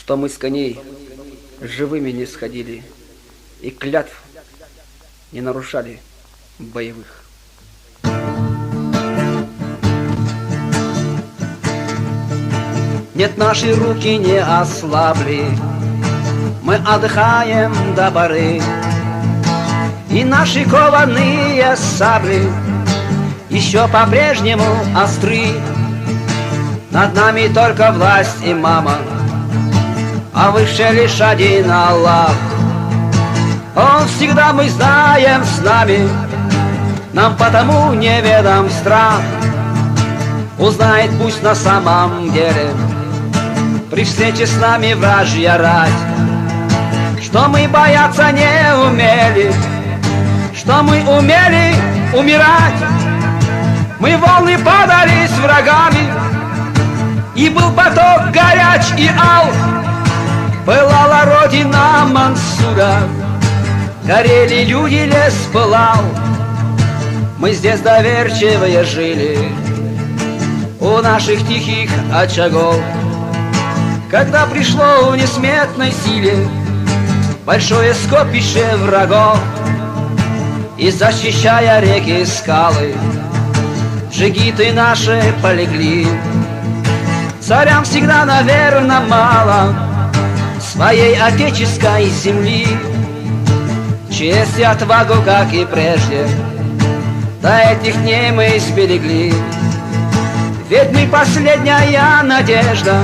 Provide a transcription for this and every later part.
что мы с коней живыми не сходили и клятв не нарушали боевых. Нет, наши руки не ослабли, мы отдыхаем до поры, и наши кованые сабли еще по-прежнему остры. Над нами только власть и мама, а выше лишь один Аллах. Он всегда, мы знаем, с нами, нам потому неведом страх. Узнает пусть на самом деле при встрече с нами вражья рать, что мы бояться не умели, что мы умели умирать. Мы волны падали с врагами, и был поток горяч и ал. Пылала родина Мансура, горели люди, лес пылал. Мы здесь доверчивые жили у наших тихих очагов, когда пришло в несметной силе большое скопище врагов. И защищая реки и скалы, джигиты наши полегли. Царям всегда, наверно, мало своей отеческой земли. Честь и отвагу, как и прежде, до этих дней мы сберегли. Ведь мы последняя надежда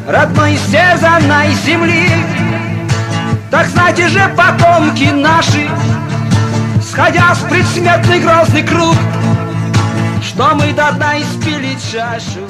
родной истерзанной земли. Так знайте же, потомки наши, сходя в предсмертный грозный круг, что мы до дна испили чашу